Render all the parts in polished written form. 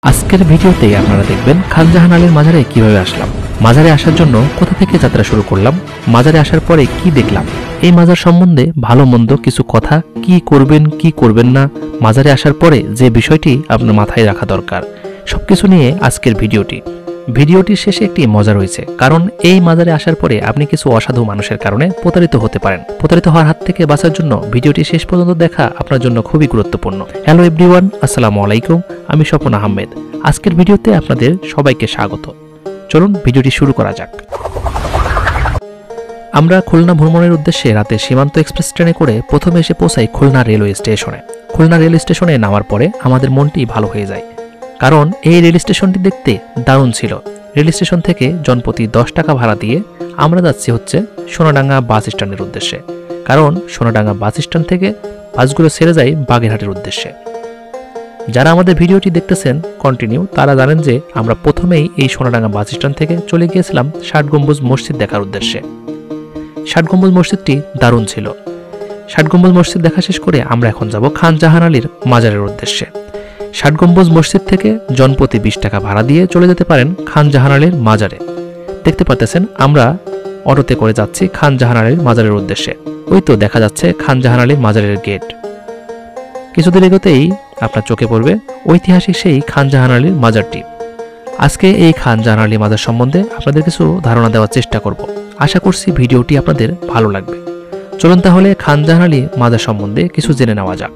আজকের ভিডিওতে আপনারা দেখবেন খান জাহান আলীর মাজারে কিভাবে আসলাম, মাজারে আসার জন্য কোথা থেকে যাত্রা শুরু করলাম, মাজারে আসার পরে কি দেখলাম, এই মাজার সম্বন্ধে ভালো মন্দ কিছু কথা, কি করবেন কি করবেন না, মাজারে আসার পরে যে বিষয়টি আপনার মাথায় রাখা দরকার, সবকিছু নিয়ে আজকের ভিডিওটির শেষে একটি মজা রয়েছে। কারণ এই মাজারে আসার পরে আপনি কিছু অসাধু মানুষের কারণে প্রতারিত হতে পারেন। প্রতারিত হওয়ার হাত থেকে বাঁচার জন্য ভিডিওটি শেষ পর্যন্ত দেখা আপনার জন্য খুবই গুরুত্বপূর্ণ। হ্যালো এভরিওয়ান, আসসালামু আলাইকুম। আমি স্বপন আহমেদ। আজকের ভিডিওতে আপনাদের সবাইকে স্বাগত। চলুন ভিডিওটি শুরু করা যাক। আমরা খুলনা ভ্রমণের উদ্দেশ্যে রাতে সীমান্ত এক্সপ্রেস ট্রেনে করে প্রথমে এসে পৌঁছাই খুলনা রেলওয়ে স্টেশনে। খুলনা রেল স্টেশনে নামার পরে আমাদের মনটি ভালো হয়ে যায়, কারণ এই রেল স্টেশনটি দেখতে দারুণ ছিল। রেল স্টেশন থেকে জনপ্রতি 10 টাকা ভাড়া দিয়ে আমরা যাচ্ছি হচ্ছে সোনাডাঙ্গা বাস স্ট্যান্ডের উদ্দেশ্যে, কারণ সোনাডাঙ্গা বাস স্ট্যান্ড থেকে বাসগুলো ছেড়ে যায় বাগেরহাটের উদ্দেশ্যে। যারা আমাদের ভিডিওটি দেখতেছেন কন্টিনিউ, তারা জানেন যে আমরা প্রথমেই এই সোনাডাঙ্গা বাস স্ট্যান্ড থেকে চলে গিয়েছিলাম 60 গম্বুজ মসজিদ দেখার উদ্দেশ্যে। 60 গম্বুজ মসজিদটি দারুণ ছিল। 60 গম্বুজ মসজিদ দেখা শেষ করে আমরা এখন যাব খান জাহান আলীর মাজারের উদ্দেশ্যে। 60 গম্বুজ মসজিদ থেকে জনপ্রতি 20 টাকা ভাড়া দিয়ে চলে যেতে পারেন খান জাহান আলীর মাজারে। দেখতে পাচ্ছেন আমরা অটোতে করে যাচ্ছি খান জাহান আলীর মাজারের উদ্দেশ্যে। ওই তো দেখা যাচ্ছে খান জাহান আলীর মাজারের গেট। কিছুদিন এগোতেই আপনার চোখে পড়বে ঐতিহাসিক সেই খান জাহান আলীর মাজারটি। আজকে এই খান জাহান আলী মাজার সম্বন্ধে আপনাদের কিছু ধারণা দেওয়ার চেষ্টা করব। আশা করছি ভিডিওটি আপনাদের ভালো লাগবে। চলুন তাহলে খান জাহান আলী মাজার সম্বন্ধে কিছু জেনে নেওয়া যাক।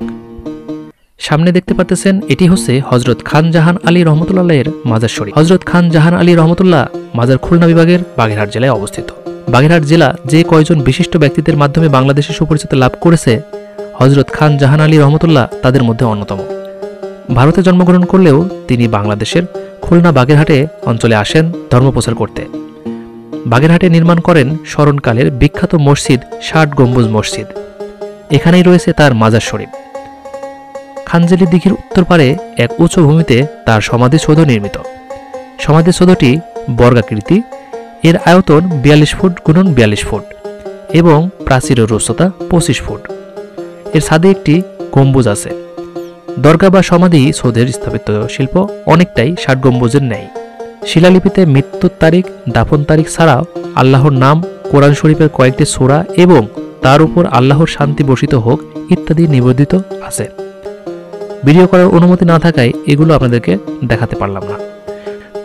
সামনে দেখতে পাচ্ছেন এটি হচ্ছে হযরত খান জাহান আলী রহমতুল্লাহের মাজার শরীফ। হযরত খান জাহান আলী রহমতুল্লাহ মাজার খুলনা বিভাগের বাগেরহাট জেলায় অবস্থিত। বাগেরহাট জেলা যে কয়জন বিশিষ্ট ব্যক্তিদের মাধ্যমে বাংলাদেশে সুপরিচিত লাভ করেছে, হযরত খান জাহান আলী রহমতুল্লাহ তাদের মধ্যে অন্যতম। ভারতে জন্মগ্রহণ করলেও তিনি বাংলাদেশের খুলনা বাগেরহাটে অঞ্চলে আসেন ধর্ম প্রচার করতে। বাগেরহাটে নির্মাণ করেন স্মরণকালের বিখ্যাত মসজিদ 60 গম্বুজ মসজিদ। এখানেই রয়েছে তার মাজার শরীফ। খানজেলি দিঘির উত্তর পারে এক উঁচু ভূমিতে তার সমাধিসৌধ নির্মিত। সমাধিসৌধটি বর্গাকৃতি, এর আয়তন 42 ফুট গুণন 42 ফুট এবং প্রাচীরের উচ্চতা 25 ফুট। এর ছাদে একটি গম্বুজ আছে। দরগা বা সমাধি সৌধের স্থাপিত শিল্প অনেকটাই 60 গম্বুজের ন্যায়। শিলালিপিতে মৃত্যুর তারিখ, দাফন তারিখ ছাড়াও আল্লাহর নাম, কোরআন শরীফের কয়েকটি সূরা এবং তার উপর আল্লাহর শান্তি বর্ষিত হোক ইত্যাদি নিবেদিত আছে। ভিডিও করার অনুমতি না থাকায় এগুলো আপনাদেরকে দেখাতে পারলাম না।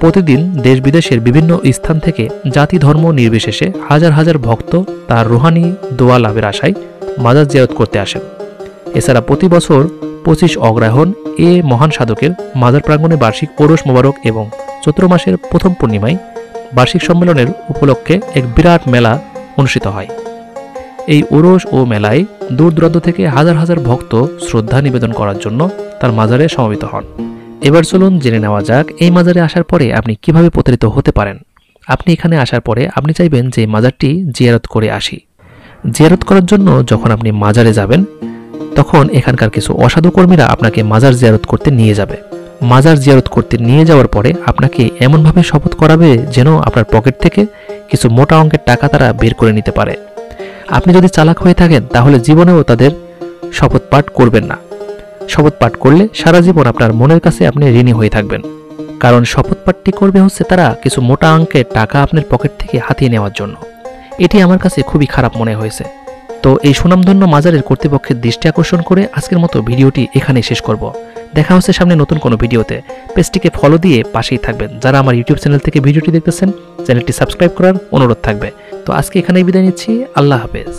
প্রতিদিন দেশ বিদেশের বিভিন্ন স্থান থেকে জাতি ধর্ম নির্বিশেষে হাজার হাজার ভক্ত তার রুহানি দোয়া লাভের আশায় মাজার জিয়ারত করতে আসেন। এছাড়া প্রতি বছর 25 অগ্রহায়ণ এ মহান সাধকের মাজার প্রাঙ্গণে বার্ষিক ওরস মোবারক এবং চৈত্র মাসের প্রথম পূর্ণিমায় বার্ষিক সম্মেলনের উপলক্ষে এক বিরাট মেলা অনুষ্ঠিত হয়। এই ওরস ও মেলায় দূর দূরান্ত থেকে হাজার হাজার ভক্ত শ্রদ্ধা নিবেদন করার জন্য তার মাজারে সমবেত হন। এবার চলুন জেনে নেওয়া যাক এই মাজারে আসার পরে আপনি কিভাবে প্রতারিত হতে পারেন। আপনি এখানে আসার পরে আপনি চাইবেন যে মাজারটি জিয়ারত করে আসি। জিয়ারত করার জন্য যখন আপনি মাজারে যাবেন, তখন এখানকার কিছু অসাধু কর্মীরা আপনাকে মাজার জিয়ারত করতে নিয়ে যাবে। মাজার জিয়ারত করতে নিয়ে যাওয়ার পরে আপনাকে এমনভাবে শপথ করাবে যেন আপনার পকেট থেকে কিছু মোটা অঙ্কের টাকা তারা বের করে নিতে পারে। আপনি যদি চালাক হয়ে থাকেন তাহলে জীবনেও তাদের শপথ পাঠ করবেন না। শপথ পাঠ করলে সারা জীবন আপনার মনের কাছে আপনি ঋণী হয়ে থাকবেন, কারণ শপথ পাঠটি করবে হচ্ছে তারা কিছু মোটা অঙ্কের টাকা আপনার পকেট থেকে হাতিয়ে নেওয়ার জন্য। এটি আমার কাছে খুবই খারাপ মনে হয়েছে। তো এই সুনামধন্য মাজারের কর্তৃপক্ষের দৃষ্টি আকর্ষণ করে আজকের মতো ভিডিওটি এখানেই শেষ করব। দেখা হচ্ছে সামনে নতুন কোনো ভিডিওতে। পেজটিকে ফলো দিয়ে পাশেই থাকবেন। যারা আমার ইউটিউব চ্যানেল থেকে ভিডিওটি দেখতেছেন, চ্যানেলটি সাবস্ক্রাইব করার অনুরোধ থাকবে। তো আজকে এখানেই বিদায় নিচ্ছি। আল্লাহ হাফেজ।